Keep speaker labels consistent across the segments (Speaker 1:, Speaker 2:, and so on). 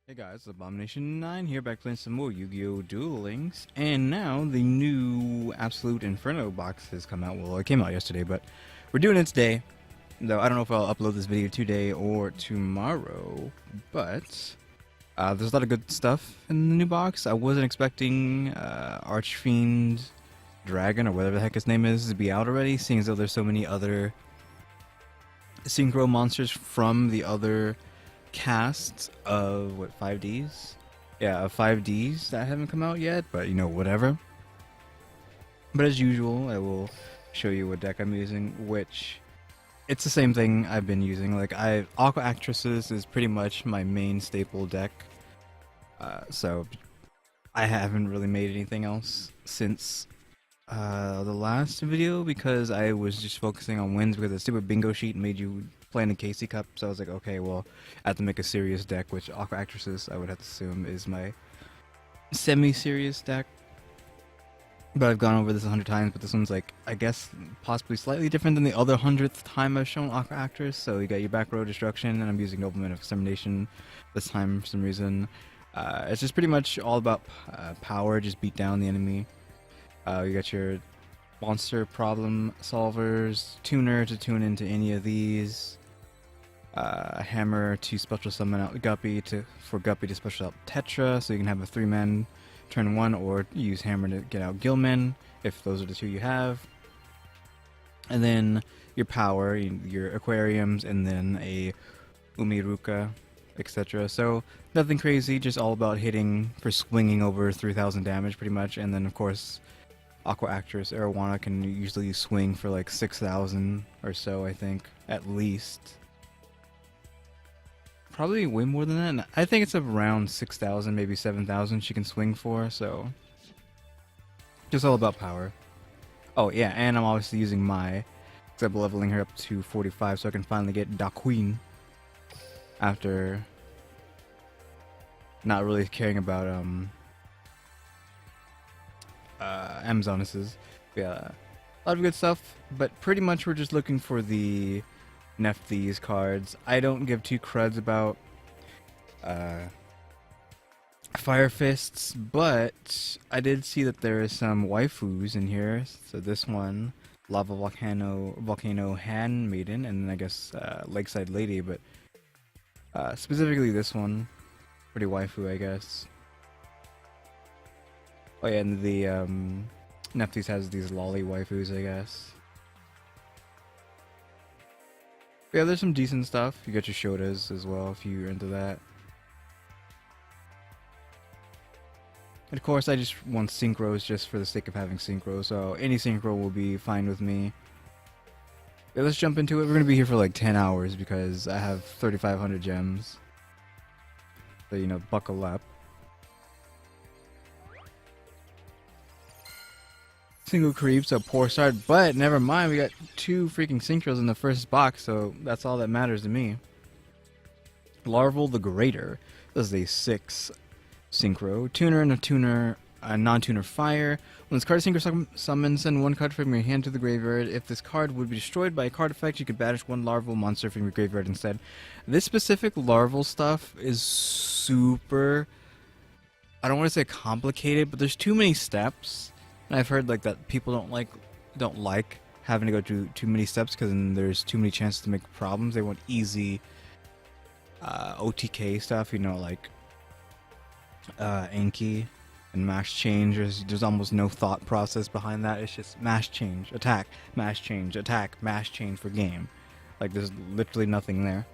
Speaker 1: Hey guys, Abomination9 here, back playing some more Yu-Gi-Oh! Duel Links, and now the new Absolute Inferno box has come out. Well, it came out yesterday, but we're doing it today. Though I don't know if I'll upload this video today or tomorrow, but there's a lot of good stuff in the new box. I wasn't expecting Archfiend Dragon, or whatever the heck his name is, to be out already, seeing as though there's so many other synchro monsters from the other casts of what 5Ds? Yeah, of 5Ds that haven't come out yet, but you know, whatever. But as usual, I will show you what deck I'm using, which it's the same thing I've been using. Like Aqua Actresses is pretty much my main staple deck. So I haven't really made anything else since the last video because I was just focusing on wins because the stupid bingo sheet made you play in the Casey Cup. So I was like, okay, well, I have to make a serious deck, which Aqua Actresses, I would have to assume, is my semi-serious deck. But I've gone over this 100 times, but this one's like, I guess, possibly slightly different than the other 100th time I've shown Aqua Actress. So you got your back row destruction, and I'm using Nobleman of Extermination this time for some reason. It's just pretty much all about power, just beat down the enemy. You got your monster problem solvers, tuner to tune into any of these, hammer to special summon out Guppy for Guppy to special out Tetra, so you can have a 3-man turn 1, or use hammer to get out Gilman if those are the two you have. And then your power, your aquariums, and then a Umiruka, etc. So nothing crazy, just all about hitting for swinging over 3,000 damage pretty much, and then of course Aqua Actress Arowana can usually swing for like 6,000 or so, I think, at least. Probably way more than that. And I think it's around 6,000, maybe 7,000 she can swing for, so just all about power. Oh yeah, and I'm obviously using Mai, because I'm leveling her up to 45 so I can finally get Da Queen after not really caring about Amazonuses. Yeah, a lot of good stuff, but pretty much we're just looking for the Nephthys cards. I don't give two cruds about Fire Fists, but I did see that there is some waifus in here. So this one, Lava Volcano Handmaiden, and then I guess Lakeside Lady, but specifically this one, pretty waifu, I guess. Oh yeah, and the Nephthys has these lolly waifus, I guess. But yeah, there's some decent stuff. You got your Shotas as well if you're into that. And of course, I just want synchros just for the sake of having synchro, so any synchro will be fine with me. Yeah, let's jump into it. We're gonna be here for like 10 hours because I have 3,500 gems. So, you know, buckle up. Single creep, so poor start, but never mind, we got 2 freaking synchros in the first box, so that's all that matters to me. Larval the Greater. This is a 6 synchro. Tuner and a tuner, non-tuner fire. When this card is synchro summoned, send 1 card from your hand to the graveyard. If this card would be destroyed by a card effect, you could banish 1 larval monster from your graveyard instead. This specific larval stuff is super, I don't want to say complicated, but there's too many steps. And I've heard like that people don't like having to go through too many steps because then there's too many chances to make problems. They want easy OTK stuff, you know, like Anki and mash change. There's almost no thought process behind that. It's just mash change, attack, mash change, attack, mash change for game. Like there's literally nothing there.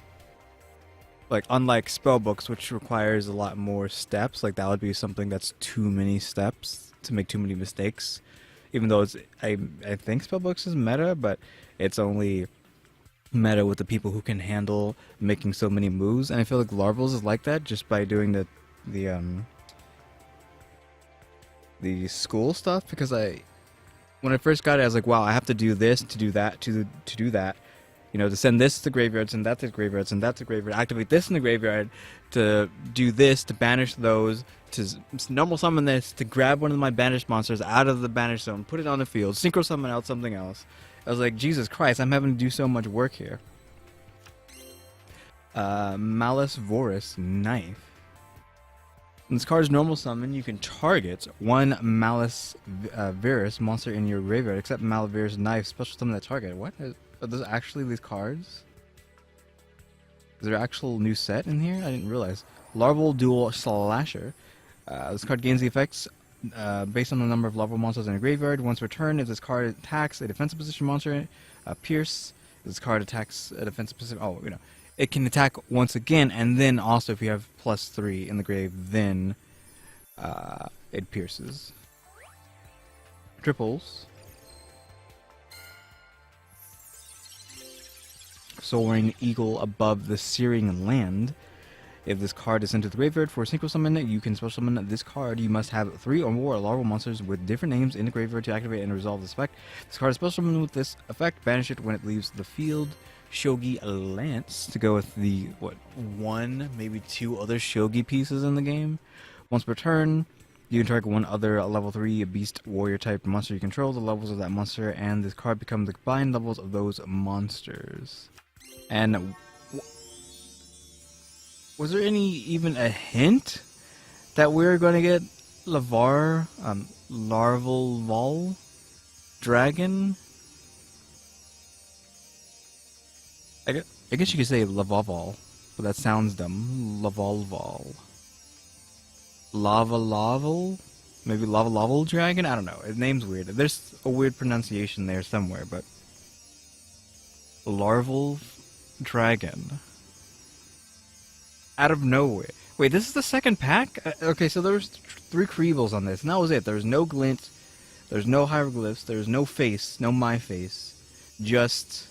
Speaker 1: Like unlike spellbooks, which requires a lot more steps, like that would be something that's too many steps to make too many mistakes. Even though it's I think spellbooks is meta, but it's only meta with the people who can handle making so many moves. And I feel like Larvals is like that just by doing the school stuff, because when I first got it I was like, wow, I have to do this to do that to do that. You know, to send this to the graveyard, send that to the graveyard, send that to the graveyard, activate this in the graveyard, to do this, to banish those, to normal summon this, to grab one of my banished monsters out of the banished zone, put it on the field, synchro summon out something else. I was like, Jesus Christ, I'm having to do so much work here. Malice Vorus Knife. In this card's normal summon, you can target one Malus Virus monster in your graveyard, except Malavirus Knife. Special summon that target. What? Are those actually these cards? Is there an actual new set in here? I didn't realize. Larval Duel Slasher. This card gains the effects based on the number of larval monsters in a graveyard. Once returned, if this card attacks a defensive position monster, Pierce. If this card attacks a defensive position, it can attack once again, and then also if you have +3 in the grave, then it pierces. Triples. Soaring Eagle above the Searing Land. If this card is sent to the graveyard for a synchro summon, you can special summon this card. You must have 3 or more larval monsters with different names in the graveyard to activate and resolve this effect. This card is special summoned with this effect. Banish it when it leaves the field. Shogi Lance to go with the, one, maybe 2 other Shogi pieces in the game. Once per turn, you can target one other level 3 beast warrior type monster you control. The levels of that monster and this card become the combined levels of those monsters. And was there even a hint that we're going to get Larval Vol Dragon? I guess you could say Lavaval, but that sounds dumb. Lavalval. Lava Laval? Maybe Lava Laval Dragon? I don't know. His name's weird. There's a weird pronunciation there somewhere, but Larval Dragon. Out of nowhere. Wait, this is the second pack? Okay, so there was 3 Creebles on this, and that was it. There was no glint, there's no hieroglyphs, there's no face, no my face. Just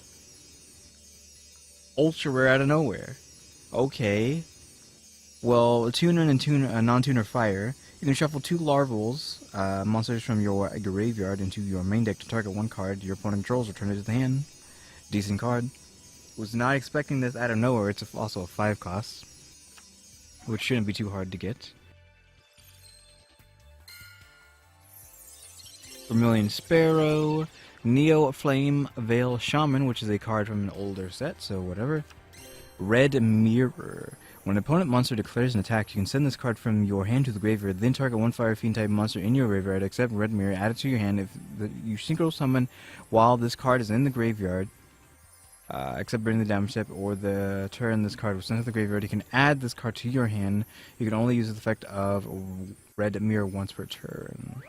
Speaker 1: ultra rare out of nowhere. Okay. Well, a tuner and a non-tuner fire. You can shuffle 2 larvals, monsters from your graveyard into your main deck to target one card your opponent controls, return it to the hand. Decent card. Was not expecting this out of nowhere. It's also a 5 cost, which shouldn't be too hard to get. Vermilion Sparrow, Neo Flame Veil Shaman, which is a card from an older set, so whatever. Red Mirror. When an opponent monster declares an attack, you can send this card from your hand to the graveyard, then target one Fire Fiend type monster in your graveyard, except Red Mirror, add it to your hand. If you synchro summon while this card is in the graveyard, except during the damage step or the turn this card was sent to the graveyard, you can add this card to your hand. You can only use the effect of Red Mirror once per turn.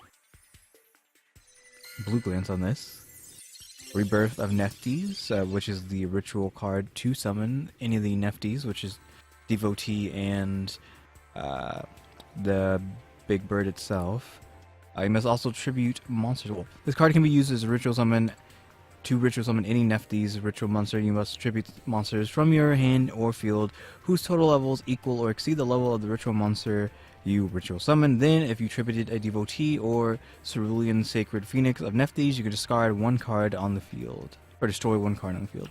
Speaker 1: Blue glance on this. Rebirth of Nefties, which is the ritual card to summon any of the Nefties, which is Devotee and the Big Bird itself. You must also tribute monsters. This card can be used as a ritual summon. To ritual summon any Nefties ritual monster, you must tribute monsters from your hand or field whose total levels equal or exceed the level of the ritual monster you ritual summon. Then, if you tributed a Devotee or Cerulean Sacred Phoenix of Nefties, you can discard 1 card on the field, or destroy 1 card on the field.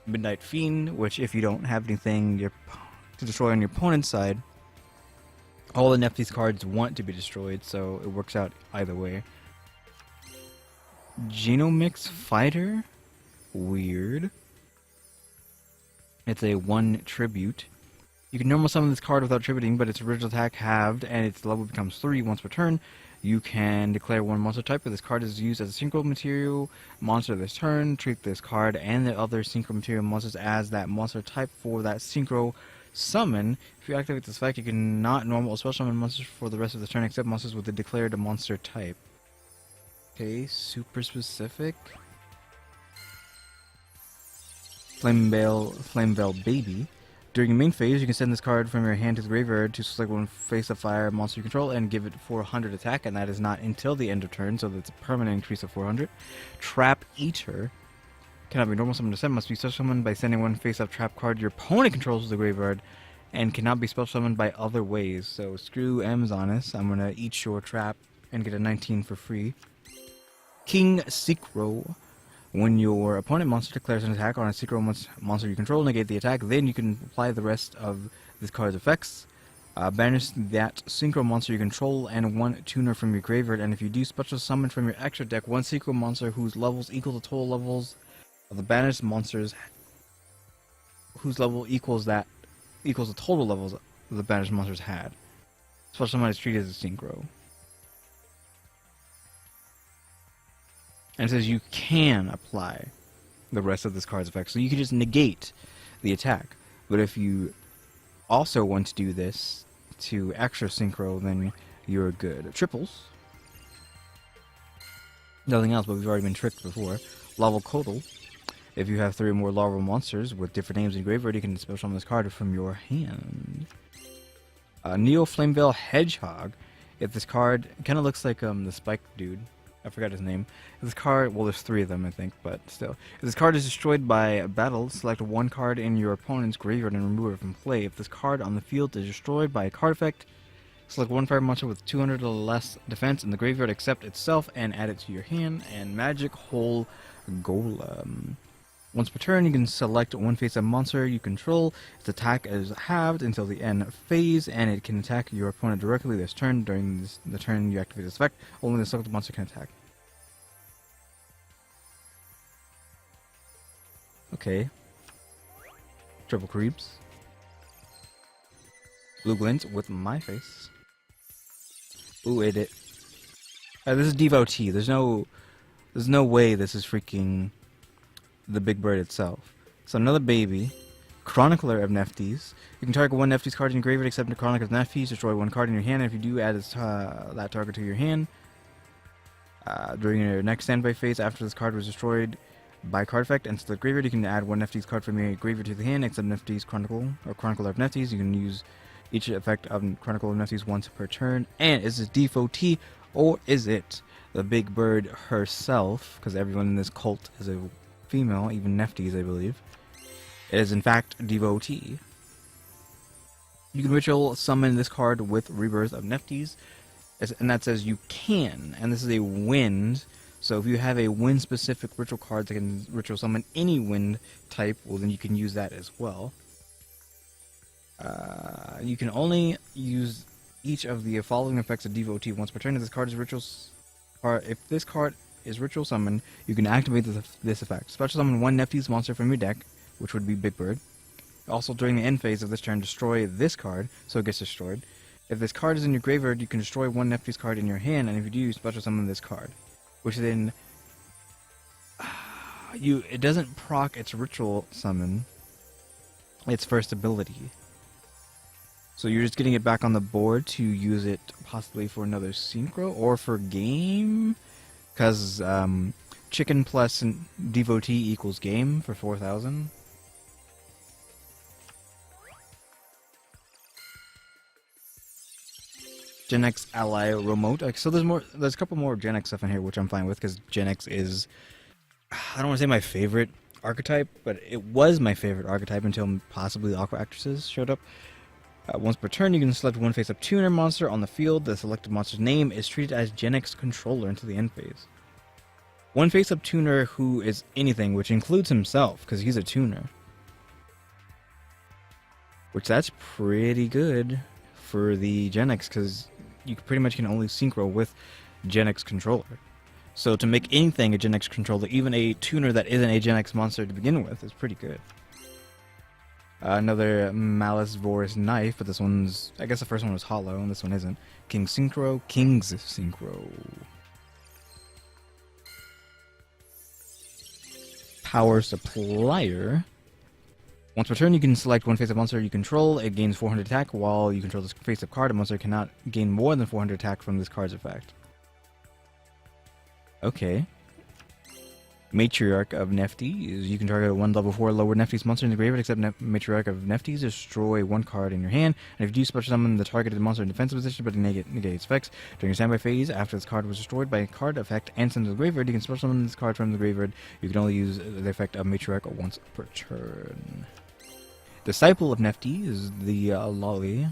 Speaker 1: Midnight Fiend, which if you don't have anything to destroy on your opponent's side, all the Nefties cards want to be destroyed, so it works out either way. Genomix Fighter? Weird. It's a 1 tribute. You can normal summon this card without tributing, but its original attack halved and its level becomes 3 once per turn. You can declare 1 monster type, but this card is used as a synchro material monster this turn. Treat this card and the other synchro material monsters as that monster type for that synchro summon. If you activate this effect, you can not normal or special summon monsters for the rest of the turn except monsters with the declared monster type. Okay, super specific. Flameveil Baby. During your main phase, you can send this card from your hand to the graveyard to select 1 face of fire monster you control and give it 400 attack, and that is not until the end of turn, so that's a permanent increase of 400. Trap Eater. Cannot be normal summoned to send, must be special summoned by sending 1 face-up trap card your opponent controls to the graveyard, and cannot be special summoned by other ways. So screw M's on us. I'm gonna eat your trap and get a 19 for free. King Synchro. When your opponent monster declares an attack on a Synchro monster you control, negate the attack, then you can apply the rest of this card's effects. Banish that Synchro monster you control and 1 tuner from your graveyard, and if you do special summon from your extra deck 1 Synchro monster whose levels equal the total levels of the banished monsters, whose level equals the total levels the banished monsters had. Special summon is treated as a synchro. And it says you can apply the rest of this card's effects. So you can just negate the attack. But if you also want to do this to extra synchro, then you're good. Triples. Nothing else, but we've already been tricked before. Larval Codal. If you have 3 or more larval monsters with different names in your graveyard, you can special summon this card from your hand. Neo Flamevale Hedgehog. If this card kind of looks like the Spike dude. I forgot his name. If this card, well, there's 3 of them, I think, but still. If this card is destroyed by battle, select 1 card in your opponent's graveyard and remove it from play. If this card on the field is destroyed by a card effect, select 1 fire monster with 200 or less defense in the graveyard except itself and add it to your hand. And Magic Hole Golem. Once per turn, you can select 1 face-up monster you control. Its attack is halved until the end phase, and it can attack your opponent directly this turn. During the turn you activate this effect, only the selected monster can attack. Okay. Triple Creeps. Blue Glint with my face. Ooh, it. This is Devotee. There's no way this is freaking the big bird itself. So another baby. Chronicler of Nephthys. You can target 1 Nephthys card in your graveyard except the Chronicler of Nephthys. Destroy 1 card in your hand, and if you do, add that target to your hand. During your next standby phase, after this card was destroyed by card effect and to the graveyard, you can add 1 Nephthys card from your graveyard to the hand except Nephthys Chronicle or Chronicler of Nephthys. You can use each effect of Chronicle of Nephthys once per turn. And is it Devotee or is it the big bird herself? Because everyone in this cult is a female, even Nephthys, I believe. It is in fact Devotee. You can ritual summon this card with Rebirth of Nephthys, and that says you can, and this is a wind, so if you have a wind specific ritual card that can ritual summon any wind type, well then you can use that as well. You can only use each of the following effects of Devotee once per turn. If this card is ritual summoned, you can activate this effect. Special summon 1 Nephthys monster from your deck, which would be Big Bird. Also, during the end phase of this turn, destroy this card, so it gets destroyed. If this card is in your graveyard, you can destroy 1 Nephthys card in your hand, and if you do, you special summon this card. Which then... it doesn't proc its ritual summon, its first ability. So you're just getting it back on the board to use it possibly for another synchro, or for game? Because chicken plus Devotee equals game for 4,000. Gen X ally remote. So there's a couple more Gen X stuff in here, which I'm fine with, because Gen X is, I don't want to say my favorite archetype, but it was my favorite archetype until possibly Aqua Actresses showed up. Once per turn, you can select 1 face-up tuner monster on the field. The selected monster's name is treated as Gen X controller until the end phase. 1 face-up tuner who is anything, which includes himself, because he's a tuner. Which that's pretty good for the Gen X, because you pretty much can only synchro with Gen X controller. So to make anything a Gen X controller, even a tuner that isn't a Gen X monster to begin with, is pretty good. Another Malice Vor's Knife, but this one's, I guess the first one was hollow, and this one isn't. King's Synchro. Power Supplier. Once per turn, you can select 1 face-up monster you control. It gains 400 attack. While you control this face-up card, a monster cannot gain more than 400 attack from this card's effect. Okay. Matriarch of Nephthys. You can target 1 level 4 lower Nephthys monster in the graveyard except Matriarch of Nephthys. Destroy 1 card in your hand. And if you do special summon the targeted monster in defensive position but negate its effects, during your standby phase, after this card was destroyed by a card effect and sent to the graveyard, you can special summon this card from the graveyard. You can only use the effect of Matriarch once per turn. Disciple of Nephthys is the lolly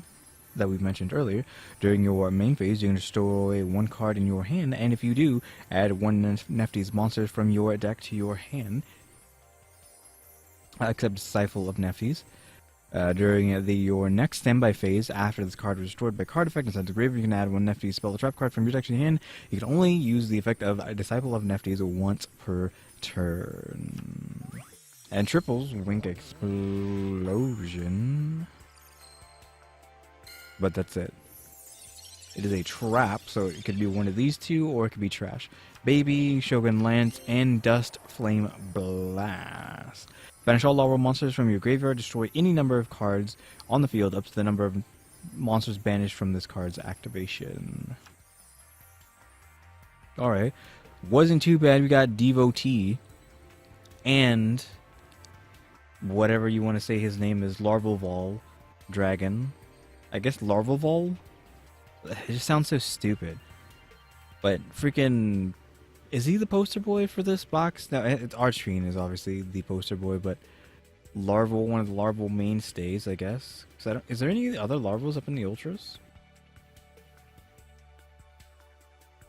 Speaker 1: that we mentioned earlier. During your main phase, you can destroy 1 card in your hand, and if you do, add 1 Nephthys monster from your deck to your hand. Except Disciple of Nephthys. During your next standby phase, after this card was destroyed by card effect inside the graveyard, you can add 1 Nephthys spell trap card from your deck to your hand. You can only use the effect of Disciple of Nephthys once per turn. And triples, Wink Explosion. But that's it. It is a trap, so it could be one of these two, or it could be trash. Baby, Shogun Lance, and Dust Flame Blast. Banish all larval monsters from your graveyard. Destroy any number of cards on the field up to the number of monsters banished from this card's activation. Alright. Wasn't too bad. We got Devotee. And whatever you want to say his name is, Larvalval Dragon. I guess Larvalval? It just sounds so stupid. But freaking... Is he the poster boy for this box? No, it's Archfiend is obviously the poster boy, but Larval, one of the Larval mainstays, I guess. Is there any other Larvals up in the Ultras?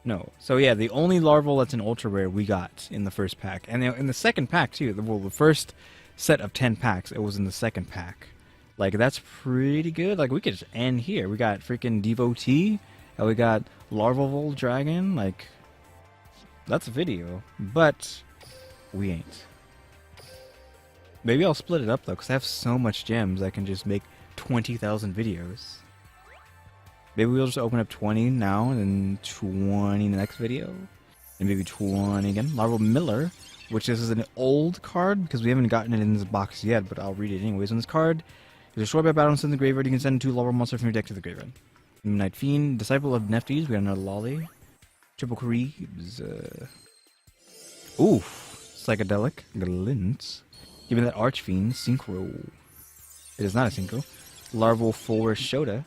Speaker 1: No. So yeah, the only Larval that's an Ultra Rare we got in the first pack. And in the second pack too. Well, the first set of 10 packs, it was in the second pack. Like, that's pretty good. Like, we could just end here. We got freaking Devotee, and we got Larval Dragon. Like, that's a video. But we ain't. Maybe I'll split it up, though, because I have so much gems I can just make 20,000 videos. Maybe we'll just open up 20 now, and then 20 in the next video. And maybe 20 again. Larval Miller, which is an old card, because we haven't gotten it in this box yet, but I'll read it anyways. On this card, is destroyed by battle and send the graveyard, you can send 2 Larval monsters from your deck to the graveyard. Midnight Fiend, Disciple of Nephthys, we got another Lolly. Triple Creeps, oof, Psychedelic, Glint. Give me that Archfiend, Synchro. It is not a Synchro. Larval Forest Shota.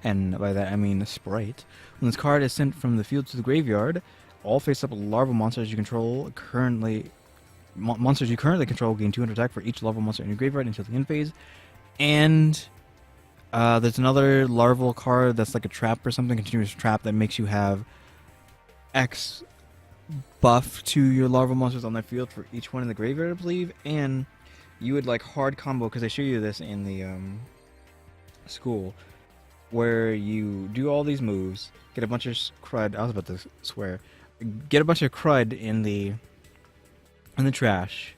Speaker 1: And by that I mean Sprite. When this card is sent from the field to the graveyard, all face-up larval monsters you control monsters you currently control gain 200 attack for each larval monster in your graveyard until the end phase. And there's another larval card that's like a trap or something, continuous trap, that makes you have X buff to your larval monsters on that field for each one in the graveyard, I believe. And you would like hard combo, because I show you this in the school, where you do all these moves, get a bunch of crud. I was about to swear. Get a bunch of crud in the trash,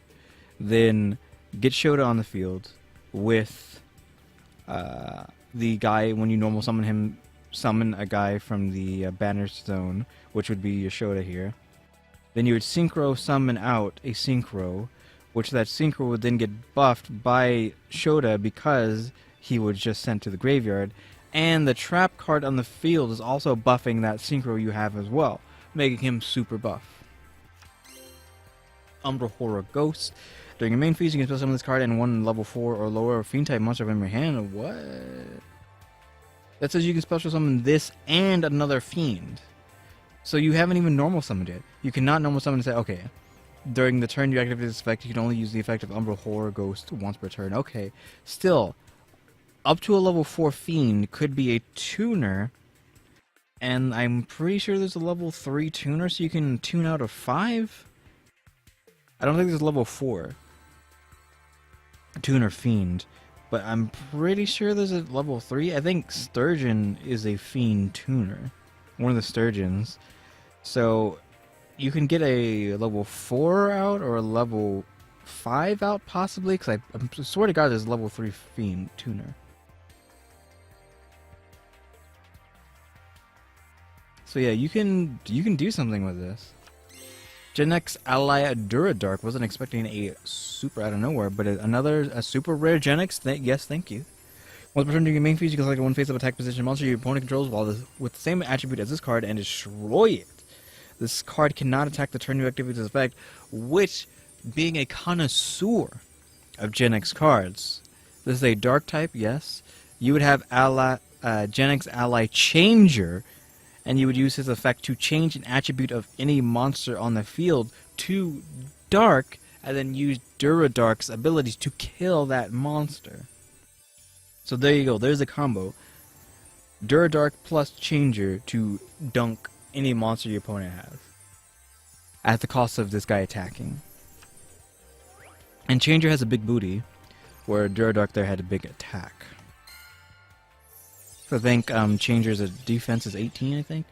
Speaker 1: then get Shota on the field with the guy. When you normal summon him, summon a guy from the banner zone, which would be your Shota here. Then you would Synchro summon out a Synchro, which that Synchro would then get buffed by Shota because he was just sent to the graveyard. And the trap card on the field is also buffing that Synchro you have as well, making him super buff. Umbra Horror Ghost. During your main phase, you can spell summon this card and one level 4 or lower Fiend type monster from your hand. What? That says you can special summon this and another Fiend. So you haven't even normal summoned it. You cannot normal summon and say, okay, during the turn you activate this effect, you can only use the effect of Umbra Horror Ghost once per turn. Okay, still, up to a level 4 Fiend could be a tuner, and I'm pretty sure there's a level 3 tuner, so you can tune out a 5? I don't think there's a level 4 tuner Fiend, but I'm pretty sure there's a level 3. I think Sturgeon is a Fiend tuner, one of the Sturgeons. So you can get a level 4 out or a level 5 out possibly, because I swear to God there's a level 3 Fiend tuner. So yeah, you can do something with this. Gen X Ally Duradark. Wasn't expecting a super out of nowhere, but a super rare Gen X. Yes, thank you. Once per turn during your main phase, you can select one face-up attack position monster your opponent controls with the same attribute as this card and destroy it. This card cannot attack the turn you activate this effect, which, being a connoisseur of Gen X cards, this is a dark type, yes. You would have Gen X Ally Changer, and you would use his effect to change an attribute of any monster on the field to dark, and then use Duradark's abilities to kill that monster. So there you go, there's a combo. Duradark plus Changer to dunk any monster your opponent has, at the cost of this guy attacking. And Changer has a big booty, where Duradark there had a big attack. So I think Changer's defense is 18, I think.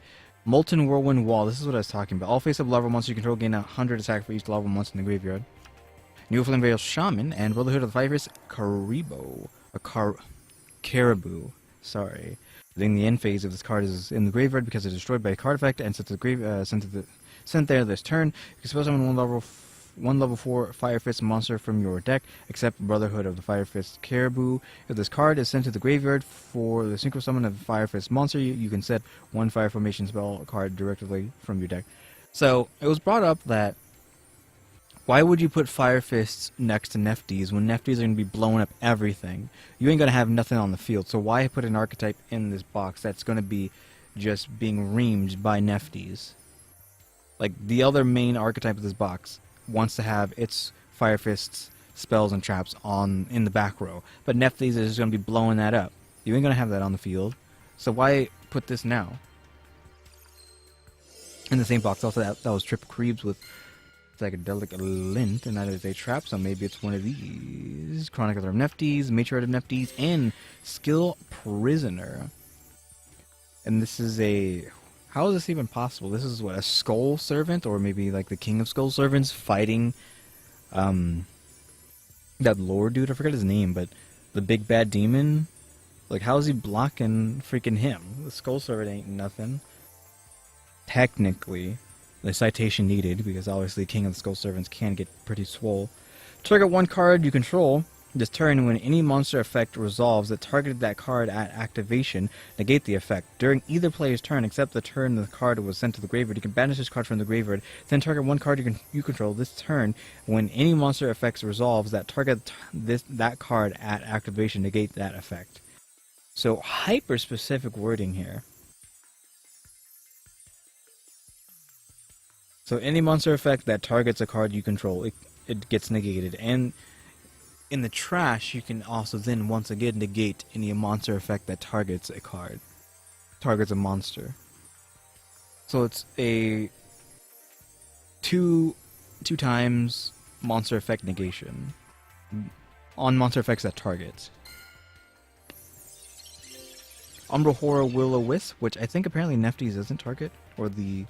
Speaker 1: Molten Whirlwind Wall, this is what I was talking about. All face-up larval monsters you control gain 100 attack for each larval monster in the graveyard. New Flame Veil Shaman and Brotherhood of the Vipers Caribou. Caribou, sorry. Then the end phase of this card is in the graveyard because it's destroyed by a card effect and sent to the sent there this turn. You can spell summon one level 4 Fire Fist monster from your deck, except Brotherhood of the Fire Fist Caribou. If this card is sent to the graveyard for the synchro summon of the Fire Fist monster, you can set one Fire Formation spell card directly from your deck. So it was brought up that why would you put Fire Fists next to Nefties when Nefties are going to be blowing up everything? You ain't going to have nothing on the field, so why put an archetype in this box that's going to be just being reamed by Nefties? Like, the other main archetype of this box wants to have its Fire Fists, spells, and traps in the back row, but Nefties is going to be blowing that up. You ain't going to have that on the field, so why put this now? In the same box, also that was Trip Creeps with Psychedelic Lint, and that is a trap, so maybe it's one of these. Chronicler of Nefties, Matriarch of Nefties, and Skill Prisoner. And this is a... How is this even possible? This is what, a Skull Servant, or maybe like the King of Skull Servants fighting that lore dude, I forgot his name, but the big bad demon? Like, how is he blocking freaking him? The Skull Servant ain't nothing. Technically. The citation needed, because obviously King of the Skull Servants can get pretty swole. Target one card you control this turn. When any monster effect resolves that targeted that card at activation, negate the effect. During either player's turn, except the turn the card was sent to the graveyard, you can banish this card from the graveyard, then target one card you control this turn. When any monster effect resolves that target that card at activation, negate that effect. So, hyper-specific wording here. So any monster effect that targets a card you control, it gets negated. And in the trash, you can also then once again negate any monster effect that targets a card. Targets a monster. So it's a two times monster effect negation on monster effects that target. Umbra Horror Will-O-Wisp, which I think apparently Nefties doesn't target, or the...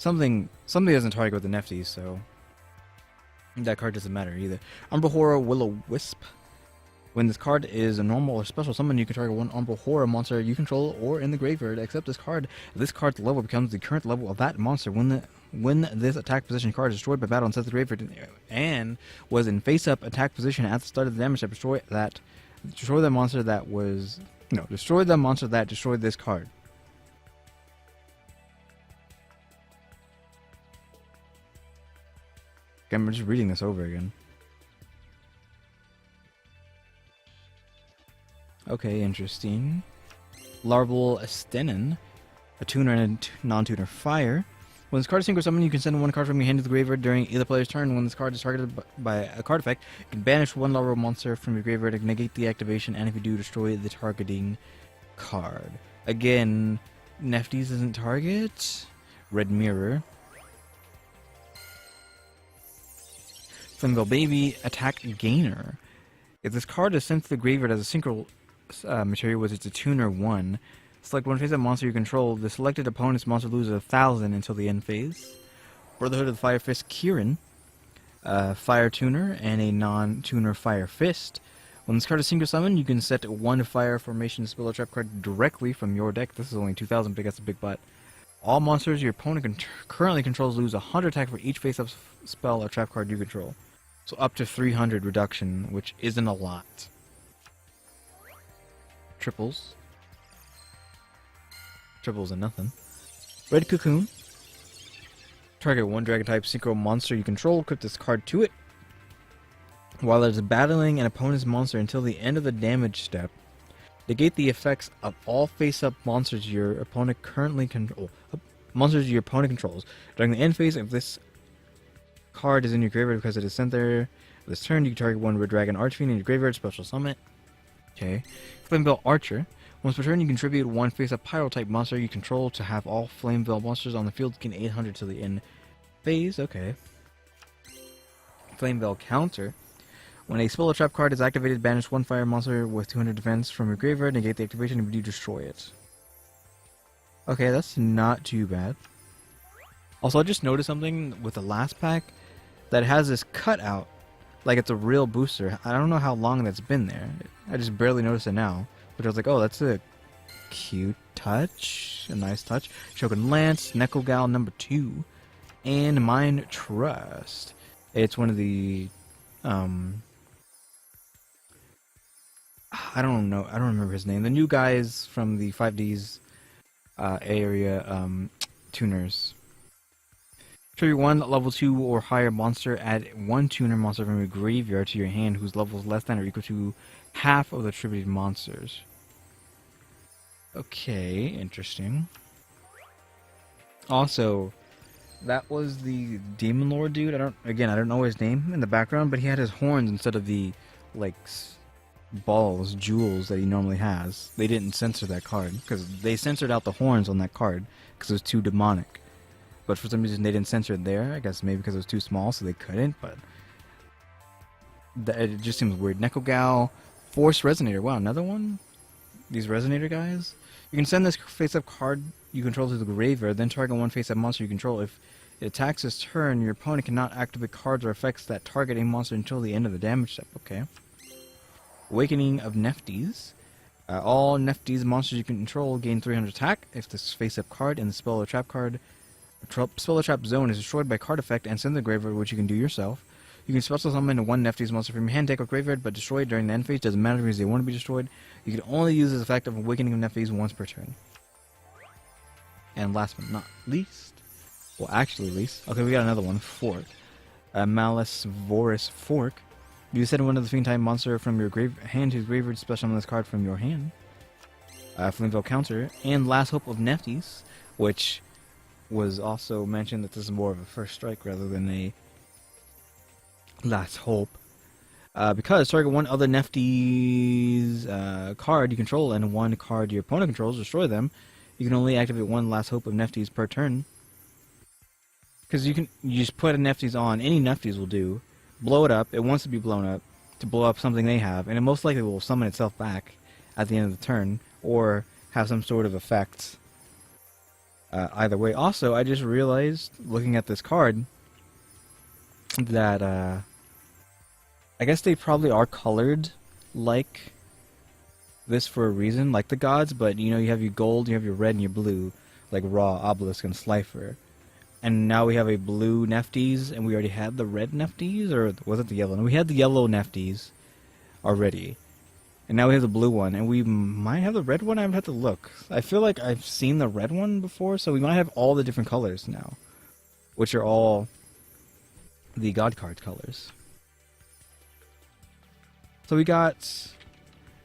Speaker 1: Something doesn't target with the Nefties, so that card doesn't matter either. Umbra Horror Will-O-Wisp. When this card is a normal or special summon, you can target one Umbra Horror monster you control or in the graveyard, except this card. This card's level becomes the current level of that monster when this attack position card is destroyed by battle and sets the graveyard and was in face-up attack position at the start of the damage step. Destroy the monster that destroyed this card. I'm just reading this over again. Okay, interesting. Larval Stenin, a tuner and a non-tuner fire. When this card is synchro summoned, you can send one card from your hand to the graveyard during either player's turn. When this card is targeted by a card effect, you can banish one Larval monster from your graveyard to negate the activation, and if you do, destroy the targeting card. Again, Nefties doesn't target. Red Mirror. Flameville Baby, attack gainer. If this card is sent to the graveyard as a synchro material, which it's a tuner 1, select one face-up monster you control. The selected opponent's monster loses 1,000 until the end phase. Brotherhood of the Fire Fist Kieran, Fire Tuner, and a non-tuner Fire Fist. When this card is synchro summoned, you can set one Fire Formation spell or trap card directly from your deck. This is only 2,000, but that's a big butt. All monsters your opponent currently controls lose 100 attack for each face-up spell or trap card you control. So up to 300 reduction, which isn't a lot. Triples. Triples and nothing. Red Cocoon. Target one Dragon-type synchro monster you control. Equip this card to it. While it is battling an opponent's monster until the end of the damage step, negate the effects of all face-up monsters your opponent controls. During the end phase, if this card is in your graveyard because it is sent there this turn, you can target one Red Dragon Archfiend in your graveyard, special summon it. Okay. Flameville Archer. Once per turn, you contribute one face-up Pyro-type monster you control to have all Flameville monsters on the field gain 800 to the end phase. Okay. Flameville Counter. When a spell or trap card is activated, banish one fire monster with 200 defense from your graveyard, negate the activation, and you destroy it. Okay, that's not too bad. Also, I just noticed something with the last pack that has this cutout like it's a real booster. I don't know how long that's been there. I just barely noticed it now. But I was like, oh, that's a cute touch. A nice touch. Shogun Lance, Nekogal number 2, and Mind Trust. It's one of the, I don't know, I don't remember his name. The new guys from the 5Ds area tuners. Tribute 1 level 2 or higher monster. Add 1 tuner monster from your graveyard to your hand whose level is less than or equal to half of the tributed monsters. Okay, interesting. Also, that was the Demon Lord dude. I don't know his name in the background, but he had his horns instead of the, like, balls, jewels that he normally has. They didn't censor that card, because they censored out the horns on that card, because it was too demonic. But for some reason they didn't censor it there. I guess maybe because it was too small, so they couldn't, but it just seems weird. Nekogal, Force Resonator. Wow, another one? These Resonator guys? You can send this face-up card you control to the graveyard, then target one face-up monster you control. If it attacks this turn, your opponent cannot activate cards or effects that target a monster until the end of the damage step. Okay. Awakening of Neftis. All Neftis monsters you control gain 300 attack if this face-up card and the spell or trap card spell or trap zone is destroyed by card effect and send to the graveyard, which you can do yourself. You can special summon one Neftis monster from your hand, deck, or graveyard, but destroy it during the end phase. Doesn't matter because they want to be destroyed. You can only use this effect of Awakening of Neftis once per turn. And last but not least, well, actually least, okay, we got another one, Fork. Malice Vorus Fork. You send one of the Fiend-type monster from your hand to the graveyard, special summon this card from your hand. Flameville counter. And Last Hope of Neftis, which was also mentioned that this is more of a first strike rather than a Last Hope. Because target one other Neftis card you control and one card your opponent controls, destroy them. You can only activate one Last Hope of Neftis per turn. Because you just put a Neftis on, any Neftis will do. Blow it up, it wants to be blown up, to blow up something they have, and it most likely will summon itself back at the end of the turn, or have some sort of effect. Either way. Also, I just realized, looking at this card, that I guess they probably are colored like this for a reason, like the gods, but you know, you have your gold, you have your red, and your blue, like Raw, Obelisk, and Slifer. And now we have a blue Neftis, and we already had the red Neftis, or was it the yellow? No, we had the yellow Neftis already. And now we have the blue one, and we might have the red one. I would have to look. I feel like I've seen the red one before, so we might have all the different colors now, which are all the God card colors. So we got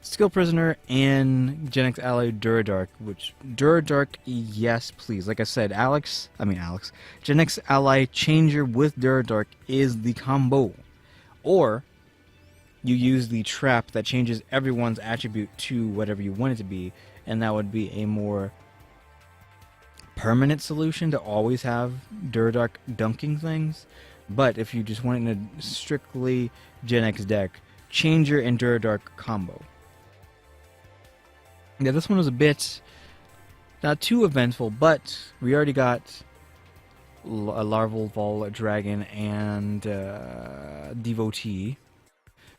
Speaker 1: Skill Prisoner and Gen X Ally Duradark, which Duradark, yes please. Like I said, Gen X Ally Changer with Duradark is the combo. Or you use the trap that changes everyone's attribute to whatever you want it to be, and that would be a more permanent solution to always have Duradark dunking things. But if you just want it in a strictly Gen X deck, Changer and Duradark combo. Yeah, this one was a bit not too eventful, but we already got a Larval Vol Dragon and Devotee.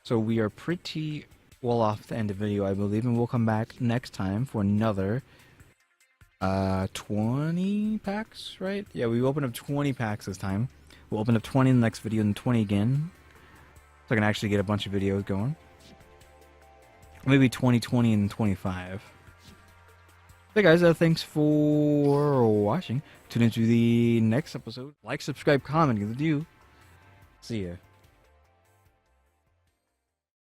Speaker 1: So we are pretty well off the end of the video, I believe, and we'll come back next time for another 20 packs, right? Yeah, we opened up 20 packs this time. We'll open up 20 in the next video and 20 again, so I can actually get a bunch of videos going. Maybe 20, 20, and 25. Hey guys, thanks for watching. Tune into the next episode. Like, subscribe, comment, give a view. See ya.